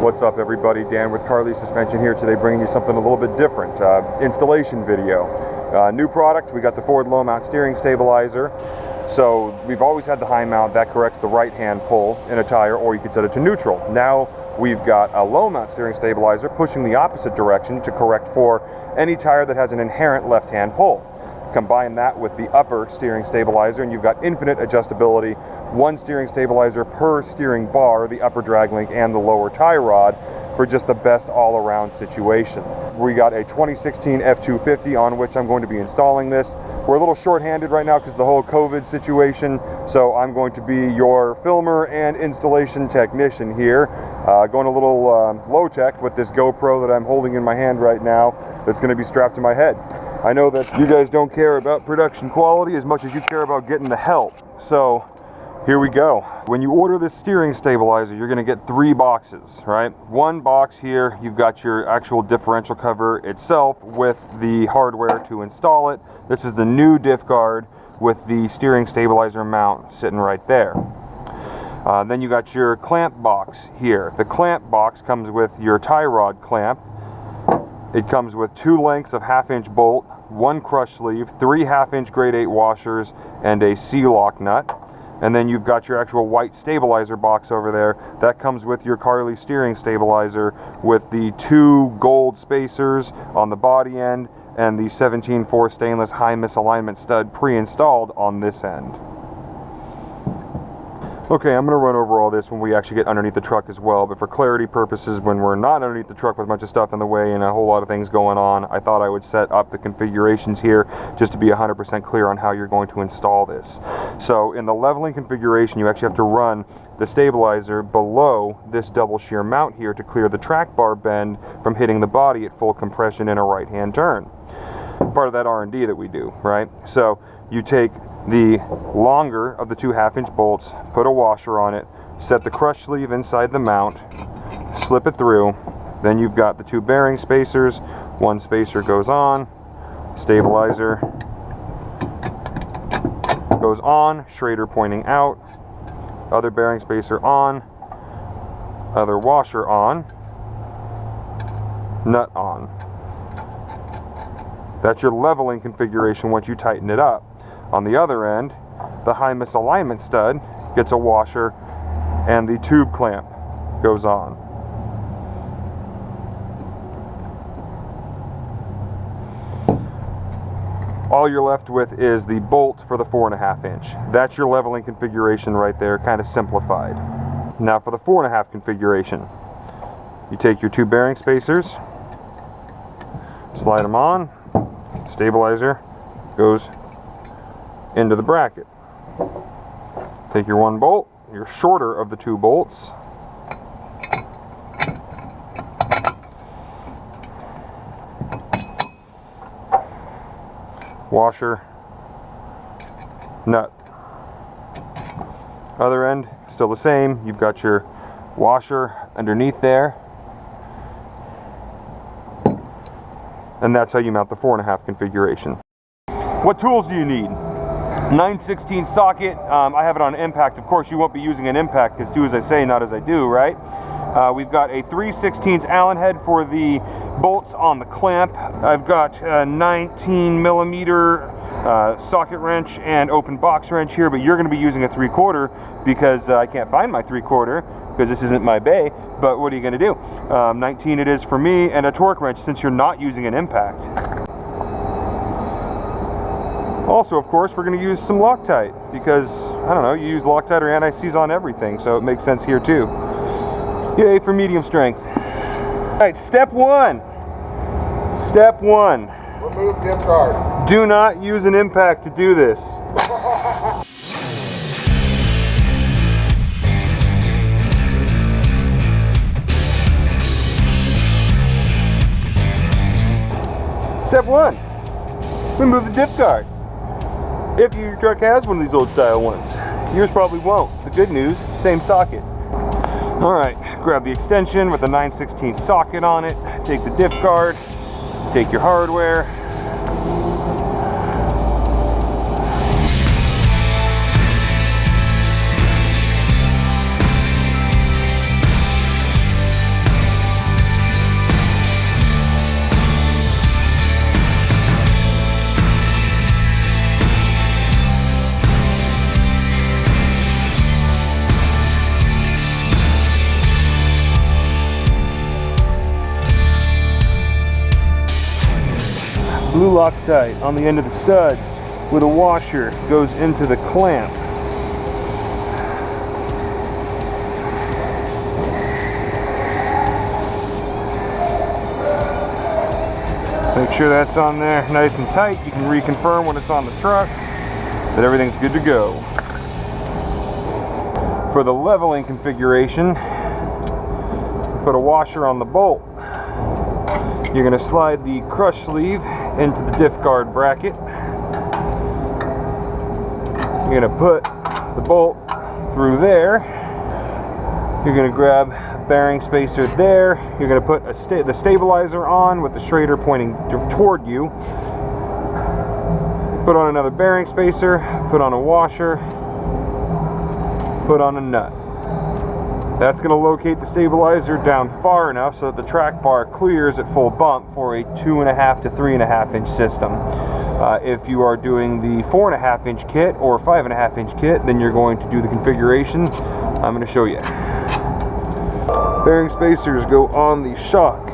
What's up everybody, Dan with Carli Suspension here today, bringing you something a little bit different, installation video. New product, we got the forward low mount steering stabilizer. So we've always had the high mount that corrects the right hand pull in a tire, or you can set it to neutral. Now we've got a low mount steering stabilizer pushing the opposite direction to correct for any tire that has an inherent left hand pull. Combine that with the upper steering stabilizer and you've got infinite adjustability, one steering stabilizer per steering bar, the upper drag link and the lower tie rod, for just the best all-around situation. We got a 2016 F250 on which I'm going to be installing this. We're a little short-handed right now because of the whole COVID situation, so I'm going to be your filmer and installation technician here, going a little low-tech with this GoPro that I'm holding in my hand right now that's going to be strapped to my head. I know that you guys don't care about production quality as much as you care about getting the help. So here we go. When you order this steering stabilizer, you're gonna get 3 boxes, right? One box here, you've got your actual differential cover itself with the hardware to install it. This is the new diff guard with the steering stabilizer mount sitting right there. Then you got your clamp box here. The clamp box comes with your tie rod clamp. It comes with 2 lengths of 1/2-inch bolt, 1 crush sleeve, 3 1/2-inch grade 8 washers, and a C-lock nut. And then you've got your actual white stabilizer box over there. That comes with your Carli steering stabilizer with the 2 gold spacers on the body end and the 17-4 stainless high misalignment stud pre-installed on this end. Okay, I'm going to run over all this when we actually get underneath the truck as well, but for clarity purposes, when we're not underneath the truck with a bunch of stuff in the way and a whole lot of things going on, I thought I would set up the configurations here just to be 100% clear on how you're going to install this. So in the leveling configuration, you actually have to run the stabilizer below this double shear mount here to clear the track bar bend from hitting the body at full compression in a right-hand turn. Part of that R&D that we do, right? So you take the longer of the 2 1/2-inch bolts, put a washer on it, set the crush sleeve inside the mount, slip it through, then you've got the 2 bearing spacers, 1 spacer goes on, stabilizer goes on, Schrader pointing out, other bearing spacer on, other washer on, nut on. That's your leveling configuration once you tighten it up. On the other end, the high misalignment stud gets a washer and the tube clamp goes on. All you're left with is the bolt for the 4 1/2-inch. That's your leveling configuration right there, kind of simplified. Now for the 4 1/2 configuration, you take your 2 bearing spacers, slide them on, stabilizer goes into the bracket. Take your 1 bolt, your shorter of the 2 bolts, washer, nut. Other end, still the same. You've got your washer underneath there, and that's how you mount the 4 1/2 configuration. What tools do you need? 9/16 socket. I have it on impact. Of course, you won't be using an impact because do as I say, not as I do, right? We've got a 3/16 Allen head for the bolts on the clamp. I've got a 19mm socket wrench and open box wrench here, but you're going to be using a 3/4 because I can't find my 3/4 because this isn't my bay. But what are you going to do? 19 it is for me, and a torque wrench since you're not using an impact. Also, of course, we're going to use some Loctite because, I don't know, you use Loctite or anti-seize on everything, so it makes sense here too. Yay for medium strength. All right, step 1. Step 1. Remove diff guard. Do not use an impact to do this. Step 1. Remove the diff guard. If your truck has one of these old style ones. Yours probably won't. The good news, same socket. Alright, grab the extension with the 9/16 socket on it, take the diff guard, take your hardware, blue Loctite on the end of the stud with a washer goes into the clamp. Make sure that's on there nice and tight. You can reconfirm when it's on the truck that everything's good to go. For the leveling configuration, put a washer on the bolt. You're going to slide the crush sleeve into the diff guard bracket. You're going to put the bolt through there. You're going to grab a bearing spacer there. You're going to put the stabilizer on with the Schrader pointing toward you. Put on another bearing spacer, put on a washer, put on a nut. That's going to locate the stabilizer down far enough so that the track bar clears at full bump for a 2.5 to 3.5 inch system. If you are doing the 4.5 inch kit or 5.5 inch kit, then you're going to do the configuration I'm going to show you. Bearing spacers go on the shock.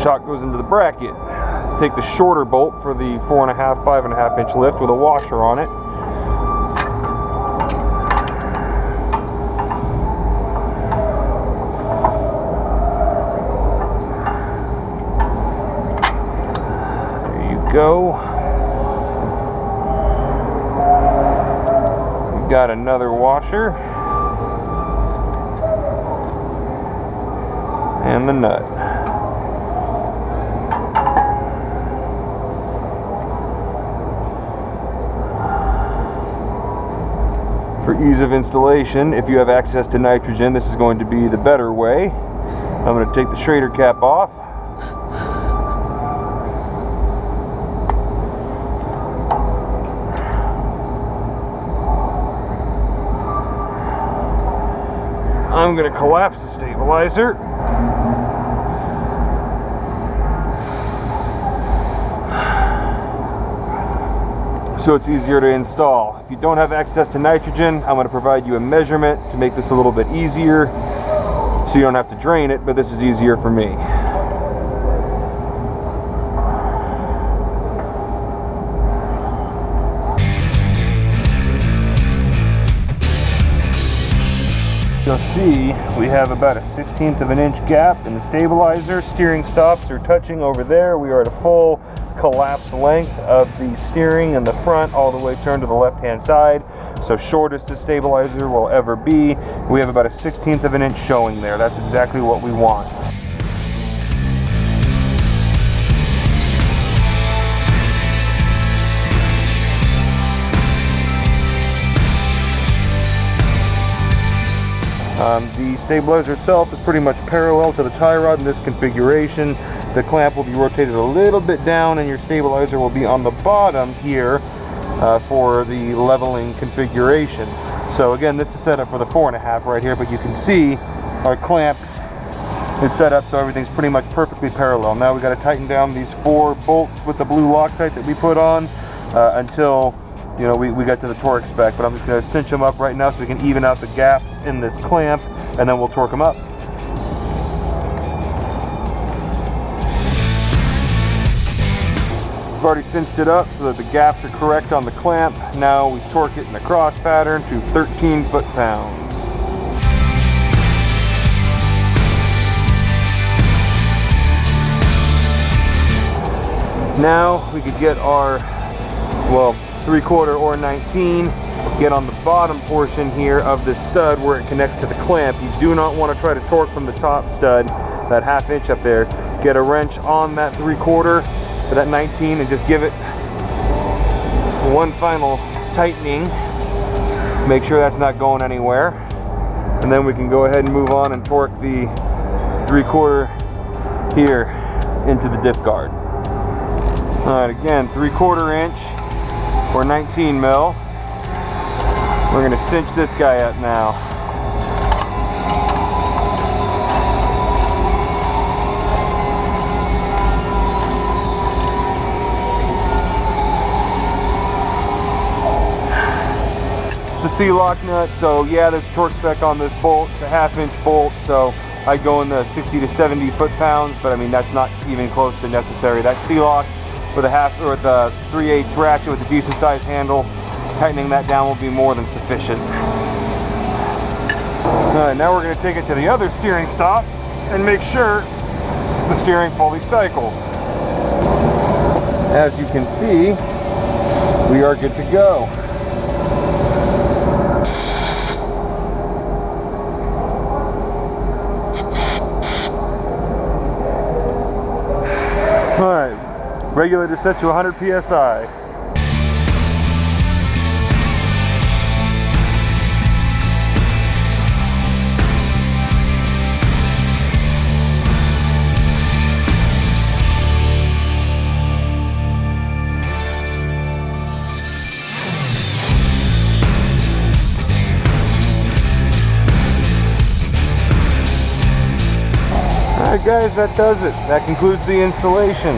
Shock goes into the bracket. Take the shorter bolt for the 4.5, 5.5 inch lift with a washer on it. There you go. We've got another washer. And the nut. For ease of installation, if you have access to nitrogen, this is going to be the better way. I'm going to take the Schrader cap off. I'm going to collapse the stabilizer. So it's easier to install. If you don't have access to nitrogen, I'm going to provide you a measurement to make this a little bit easier so you don't have to drain it, but this is easier for me. You'll see we have about a 1/16 of an inch gap in the stabilizer. Steering stops are touching over there. We are at a full collapse length of the steering in the front all the way turned to the left hand side. So shortest the stabilizer will ever be. We have about a 1/16 of an inch showing there. That's exactly what we want. The stabilizer itself is pretty much parallel to the tie rod in this configuration. The clamp will be rotated a little bit down and your stabilizer will be on the bottom here for the leveling configuration. So again, this is set up for the 4.5 right here, but you can see our clamp is set up so everything's pretty much perfectly parallel. Now we got to tighten down these 4 bolts with the blue Loctite that we put on until we get to the torque spec, but I'm just going to cinch them up right now so we can even out the gaps in this clamp, and then we'll torque them up. We've already cinched it up so that the gaps are correct on the clamp. Now we torque it in the cross pattern to 13 foot-pounds. Now we could get our, 3/4 or 19, get on the bottom portion here of this stud where it connects to the clamp. You do not want to try to torque from the top stud, that 1/2 inch up there. Get a wrench on that 3/4 for that 19 and just give it one final tightening. Make sure that's not going anywhere. And then we can go ahead and move on and torque the 3/4 here into the diff guard. Alright, again, 3/4 inch or 19 mil. We're going to cinch this guy up now. It's a C-lock nut. So yeah, there's a torque spec on this bolt. It's a 1/2-inch bolt, so I go in the 60 to 70 foot-pounds, but I mean that's not even close to necessary. That C-lock with a 3/8 ratchet with a decent sized handle, tightening that down will be more than sufficient. Alright, now we're going to take it to the other steering stop and make sure the steering fully cycles. As you can see, we are good to go. Alright, regulator set to 100 psi. Alright guys, that does it. That concludes the installation.